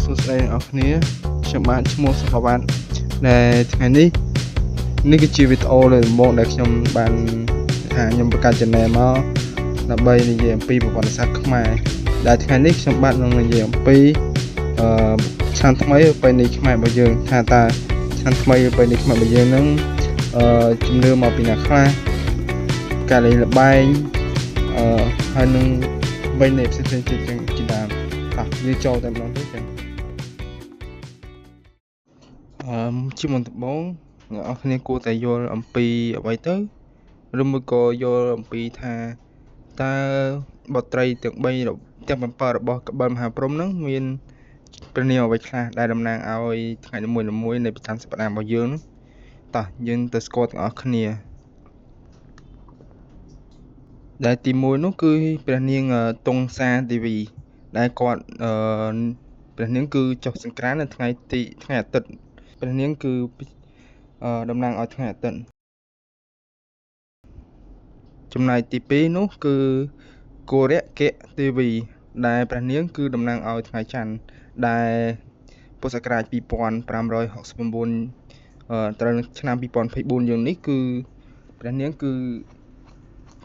សួស្តីអ្នកនរគ្នាខ្ញុំបាទឈ្មោះសុខវណ្ណដែលថ្ងៃនេះគឺជាវីដេអូលើដំបូងដែលខ្ញុំបានថាខ្ញុំបង្កើត channel មកដើម្បីនិយាយអំពីប្រវត្តិសាស្ត្រខ្មែរដែលថ្ងៃនេះខ្ញុំបាទនឹងនិយាយអំពីឆ្នាំថ្មីប្រពៃណីខ្មែររបស់យើងថាតើឆ្នាំថ្មីប្រពៃណីខ្មែររបស់យើងនឹងជំនឿមកពីណាខ្លះការលេងល្បែងហើយនឹងប្រពៃណីផ្សេងៗជាដើមយើងចូលតែម្ដងទៅចឹងជាមុនដំបូងអ្នកនរគ្នាគួរតែយល់អំពីអ្វីទៅឬមួយក៏យល់អំពីថាតើបទត្រីទាំង7របស់កបិលមហាព្រហ្មនឹងមានព្រះនាមអ្វីខ្លះដែលតំណាងឲ្យថ្ងៃនីមួយៗនៃប្រចាំសប្តាហ៍របស់យើងតោះយើងទៅស្គាល់ទាំងអស់គ្នាដែលទី1នោះគឺព្រះនាងទង់សាទេវីដែលគាត់ព្រះនាងគឺចុះសង្ក្រាន្តនៅថ្ងៃអាទិត្យព្រះនាងគឺតំណាងឲ្យថ្ងៃអាទិត្យចំណែកទី2នោះគឺគោរៈកៈទេវីដែលព្រះនាងគឺតំណាងឲ្យថ្ងៃច័ន្ទដែលពុទ្ធសករាជ2569ត្រូវនៅឆ្នាំ2024យើងនេះគឺព្រះនាងគឺ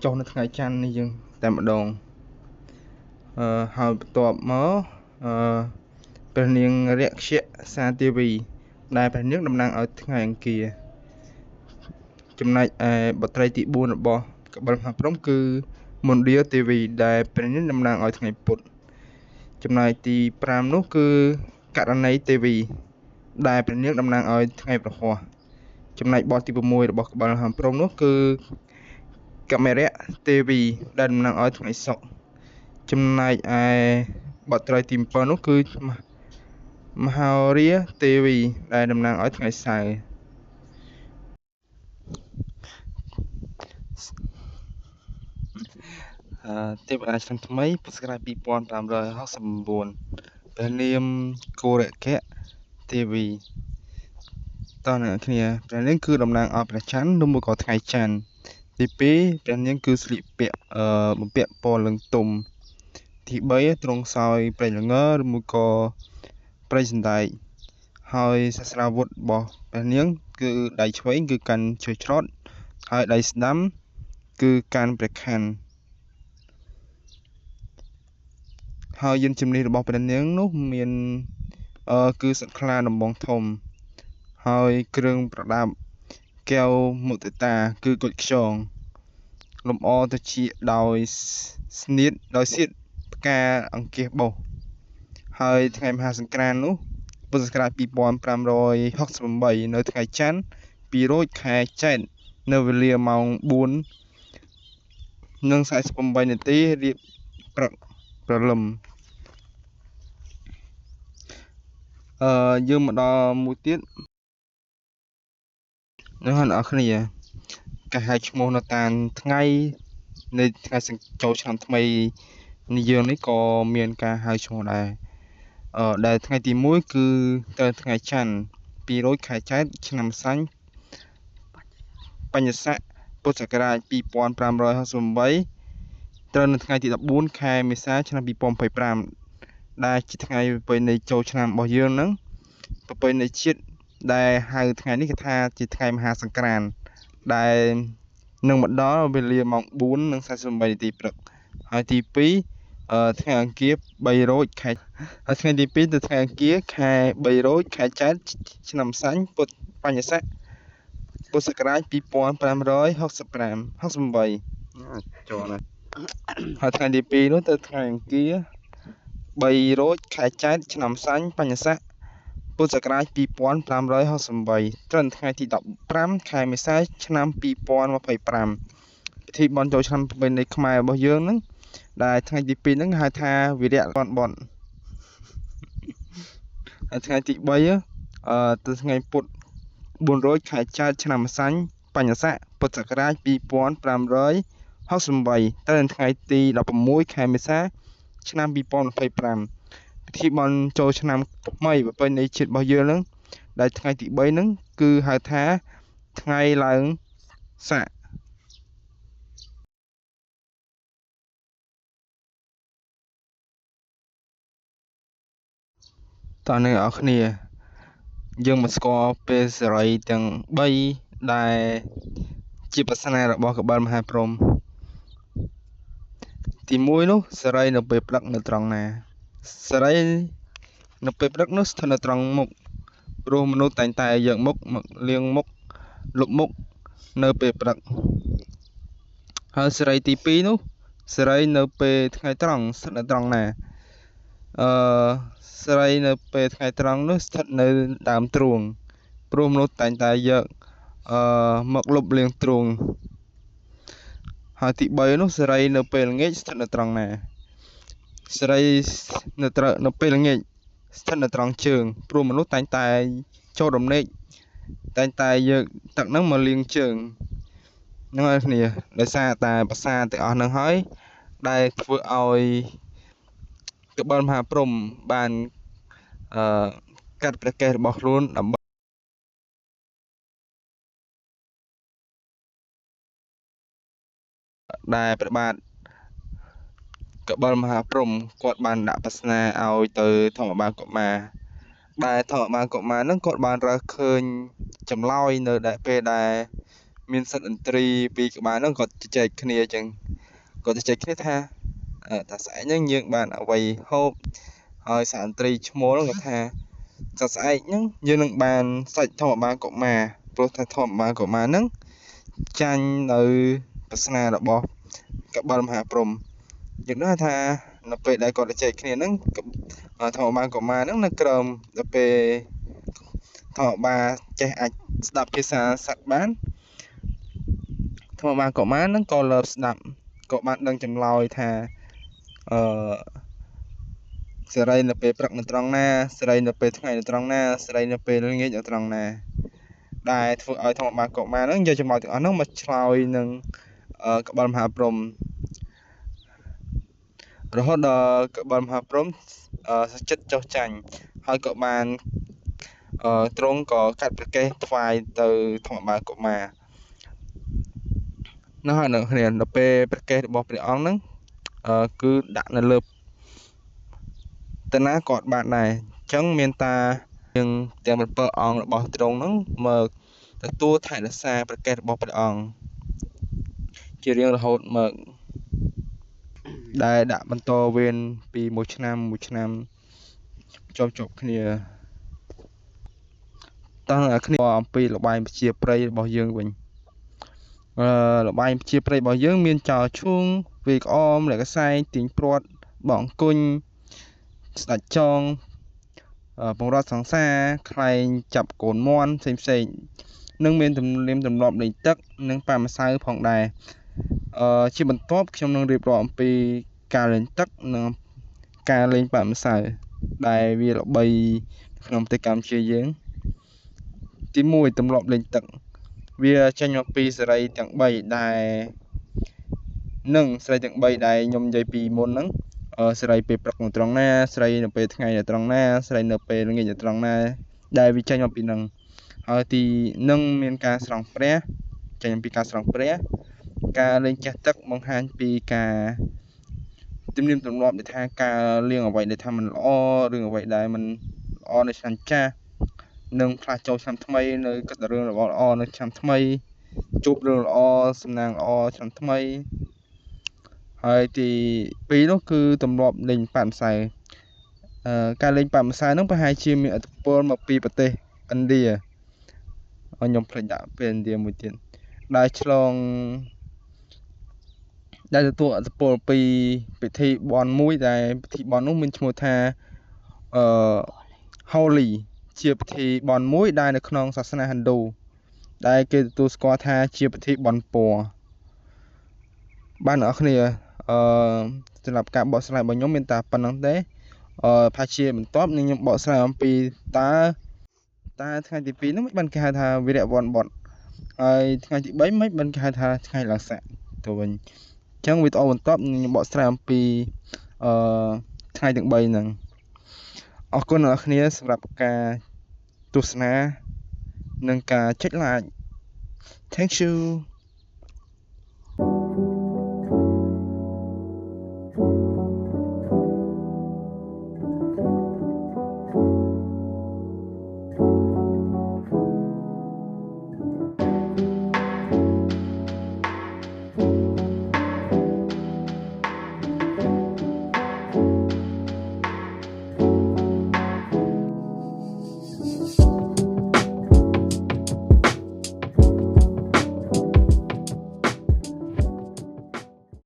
ចុះនៅថ្ងៃច័ន្ទនេះយើងតែម្ដងហើយបន្ទាប់មកព្រះនាងរក្សសាទេវីដែលព្រះនាងតំណាងឲ្យថ្ងៃអង្គារចំណែកឯបុត្រីទី4របស់កបិលមហាព្រហ្មគឺមណ្ឌាទេវីដែលព្រះនាងតំណាងឲ្យថ្ងៃពុធចំណែកទី5នោះគឺករណីទេវីដែលព្រះនាងតំណាងឲ្យថ្ងៃប្រហ័សចំណែកបទទី6របស់កបិលមហាព្រហ្មនោះគឺកមរៈទេវីដែលតំណាងឲ្យថ្ងៃសុក្រចំណែកឯបុត្រីទី7នោះគឺមហោរាទេវីដែលតំណាងឲ្យថ្ងៃសៅរ៍ទេវតាឆ្នាំថ្មីពុទ្ធសករាជ2569ព្រះនាមគោរកៈទេវីតើអ្នកគ្នាព្រះនាងគឺតំណាងឲ្យព្រះច័ន្ទឬមួយក៏ថ្ងៃច័ន្ទទី2ព្រះនាងគឺស្លៀកពាក់បំពាក់ពណ៌លឿងទុំទី3ទ្រង់សោយព្រៃល្ងឬមួយក៏ព្រៃសណ្ដែកហើយសស្រាវុធរបស់ព្រះនាងគឺដៃឆ្វេងគឺកាន់ឈើច្រត់ហើយដៃស្ដាំគឺកាន់ព្រះខ័នហើយយានជំនិះរបស់ព្រះនាងនោះមានគឺសត្វខ្លាដំបងធំហើយគ្រឿងប្រដាប់កែវមុទិតាគឺគុជខ្យងលម្អទៅជាដោយសៀតផ្កាអង្គាសបោសហើយថ្ងៃមហាសង្ក្រាន្តនោះពុទ្ធសករាជ2568នៅថ្ងៃច័ន្ទ2រោចខែចេត្រនៅវេលាម៉ោង 4:48 នាទីរៀបព្រឹកព្រលឹមយើងមកដល់មួយទៀតអ្នកនរគ្នាការហៅឈ្មោះនៅតាមថ្ងៃនៃថ្ងៃចូលឆ្នាំថ្មីនេះយើងនេះក៏មានការហៅឈ្មោះដែរដែលថ្ងៃទី1គឺត្រូវថ្ងៃច័ន្ទ2រោចខែចេត្រឆ្នាំសាញ់បញ្ញស័កពុទ្ធសករាជ2568ត្រូវនៅថ្ងៃទី14ខែមេសាឆ្នាំ2025ដែលជាថ្ងៃប្រពៃណីចូលឆ្នាំរបស់យើងហ្នឹងប្រពៃណីជាតិដែលហៅថ្ងៃនេះគេថាជាថ្ងៃមហាសង្ក្រាន្តដែលនឹងមកដល់វេលាម៉ោង 4:48 នាទីព្រឹកហើយទី2ថ្ងៃអង្គារ3រោចខែហើយថ្ងៃទី2ទៅថ្ងៃអង្គារខែ3រោចខែចេត្រឆ្នាំសាញ់បញ្ញស័កពុទ្ធសករាជ2568ចូលណាហើយថ្ងៃទី2នោះទៅថ្ងៃអង្គារ3រោចខែចេត្រឆ្នាំសាញ់បញ្ញស័កពុទ្ធសករាជ2568ត្រូវថ្ងៃទី15ខែមេសាឆ្នាំ2025ពិធីបុណ្យចូលឆ្នាំប្រពៃណីខ្មែររបស់យើងហ្នឹងដែលថ្ងៃទី2ហ្នឹងហៅថាវិរៈលន់បន់ហើយថ្ងៃទី3ទៅថ្ងៃពុធ4រោចខែចែកឆ្នាំម្សាញ់បញ្ញស័កពុទ្ធសករាជ2568ត្រូវថ្ងៃទី16ខែមេសាឆ្នាំ2025ពិធីបុណ្យចូលឆ្នាំថ្មីប្រពៃណីជាតិរបស់យើងហ្នឹងដែលថ្ងៃទី3ហ្នឹងគឺហៅថាថ្ងៃឡើងស័ក តើអ្នកនរគ្នាយើងមកស្គាល់ពេលសេរីទាំង3ដែលជាប្រស្នារបស់កបិលមហាព្រហ្មទី1នោះសេរីនៅពេលព្រឹកនៅត្រង់ណាសេរីនៅពេលព្រឹកនោះស្ថិតនៅត្រង់មុខព្រោះមនុស្សតែងតែយកមុខមកលាងមុខលុបមុខនៅពេលព្រឹកហើយសេរីទី2នោះសេរីនៅពេលថ្ងៃត្រង់ស្ថិតនៅត្រង់ណាអឺសេរីនៅពេលថ្ងៃត្រង់នោះស្ថិតនៅដើមទ្រូងព្រោះមនុស្សតែងតែយកមកលុបលាងទ្រូងហើយទី3នោះសេរីនៅពេលល្ងាចស្ថិតនៅត្រង់ណាសេរីនៅពេលល្ងាចស្ថិតនៅត្រង់ជើងព្រោះមនុស្សតែងតែចូលរំលែកតែងតែយកទឹកហ្នឹងមកលាងជើងហ្នឹងហើយគ្នាដោយសារតែភាសាទាំងអស់ហ្នឹងហើយដែលធ្វើឲ្យកបិលមហាព្រហ្មបានកាត់ព្រះកេសរបស់ខ្លួនដើម្បីដែលព្រះបាទកបិលមហាព្រហ្មគាត់បានដាក់ប្រស្នាឲ្យទៅធម្មបាលកុមារដែលធម្មបាលកុមារហ្នឹងគាត់បានរើសឃើញចម្លើយនៅពេលដែលមានសិទ្ធិឥន្ទ្រីពីក្បាលហ្នឹងគាត់ជជែកគ្នាអញ្ចឹងគាត់ជជែកគ្នាថាស្អែកហ្នឹងយើងបានអ្វីហូបហើយសិទ្ធិឥន្ទ្រីឈ្មោលហ្នឹងគាត់ថាស្អែកហ្នឹងយើងនឹងបានសាច់ធម្មបាលកុមារព្រោះថាធម្មបាលកុមារហ្នឹងចាញ់នៅប្រស្នារបស់កបិលមហាព្រហ្មយើងដឹងថានៅពេលដែលគាត់ជជែកគ្នាហ្នឹងធម្មបាលកុមារហ្នឹងនៅក្រោមដល់ពេលធម្មបាលចេះអាចស្ដាប់ភាសាសត្វបានធម្មបាលកុមារហ្នឹងក៏លើបស្ដាប់ក៏បានដឹងចម្លើយថាសេរីនៅពេលព្រឹកនៅត្រង់ណាសេរីនៅពេលថ្ងៃនៅត្រង់ណាសេរីនៅពេលល្ងាចនៅត្រង់ណាដែលធ្វើឲ្យធម្មបាលកុមារហ្នឹងយកចម្លើយទាំងអស់ហ្នឹងមកឆ្លើយនឹងកបិលមហាព្រហ្មរហូតដល់កបិលមហាព្រហ្មចិត្តចុះចាញ់ហើយក៏បានទ្រង់ក៏កាត់ព្រះកេសថ្វាយទៅធម្មបាលកុមារនោះហើយនៅគ្នាដល់ពេលព្រះកេសរបស់ព្រះអង្គហ្នឹងគឺដាក់នៅលើតាណាក៏បានដែរអញ្ចឹងមានតាយើងទាំង7អង្គរបស់ទ្រង់ហ្នឹងមកទទួលថែរក្សាព្រះកេសរបស់ព្រះអង្គជារៀងរហូតមកដែលដាក់បន្តវេនពីមួយឆ្នាំជាប់គ្នាតោះអ្នកគ្នាអំពីល្បែងប្រជាប្រិយរបស់យើងវិញល្បែងប្រជាប្រិយរបស់យើងមានចោលឈូងវាយក្អមលាក់កសែងទាញព្រាត់បង់គុញស្ដាច់ចងបង្រត់សង្សារខ្លែងចាប់កូនមន់ផ្សេងនឹងមានទំនៀមទម្លាប់លេងទឹកនិងប៉ាម្សៅផងដែរជាបន្ទាប់ខ្ញុំនឹងរៀបរាប់អំពីការលេងទឹកនិងការលេងប៉ាម្សៅដែលវាល្បីក្នុងប្រទេសកម្ពុជាយើងទី1ទម្លាប់លេងទឹកវាចេញមកពីសេរីទាំង3ដែលសេរីទាំង3ដែលខ្ញុំនិយាយពីមុនហ្នឹងសេរីពេលព្រឹកនៅត្រង់ណាសេរីនៅពេលថ្ងៃនៅត្រង់ណាសេរីនៅពេលល្ងាចនៅត្រង់ណាដែលវាចេញមកពីហ្នឹងហើយទីនឹងមានការស្រង់ព្រះចេញពីការស្រង់ព្រះការលេងចេះទឹកបង្ហាញពីការទំនៀមទម្លាប់ដែលថាការលៀងអ្វីដែលថាមិនល្អរឿងអ្វីដែលមិនល្អនៅឆ្នាំចាស់នឹងផ្លាស់ចូលឆ្នាំថ្មីនៅគិតតែរឿងល្អនៅឆ្នាំថ្មីជួបរឿងល្អសំណាងល្អឆ្នាំថ្មីហើយទី2នោះគឺទម្លាប់លេងប៉ាម្សៅការលេងប៉ាម្សៅហ្នឹងប្រហែលជាមានឥទ្ធិពលមកពីប្រទេសឥណ្ឌាខ្ញុំភ្លេចដាក់ពេលឥណ្ឌាមួយទៀតដែលទទួលឥទ្ធិពលពីពិធីបន់មួយដែលពិធីបន់នោះមានឈ្មោះថាHoli ជាពិធីបន់មួយដែលនៅក្នុងសាសនាហិណ្ឌូដែលគេទទួលស្គាល់ថាជាពិធីបន់ពណ៌បាទអ្នកនរគ្នាសម្រាប់ការបកស្រាយរបស់ខ្ញុំមានតែប៉ុណ្្នឹងទេផាជាបន្ទាប់នឹងខ្ញុំបកស្រាយអំពីតើថ្ងៃទី2នោះមិនបានគេហៅថាវីរៈវ័នបុត្រហើយថ្ងៃទី3មិនបានគេហៅថាថ្ងៃឡើងស័កទៅវិញអញ្ចឹងវីដេអូបន្ទាប់នឹងខ្ញុំបកស្រាយអំពីថ្ងៃទាំង3ហ្នឹងអរគុណអ្នកនរគ្នាសម្រាប់ការទស្សនានិងការចុច like Thank you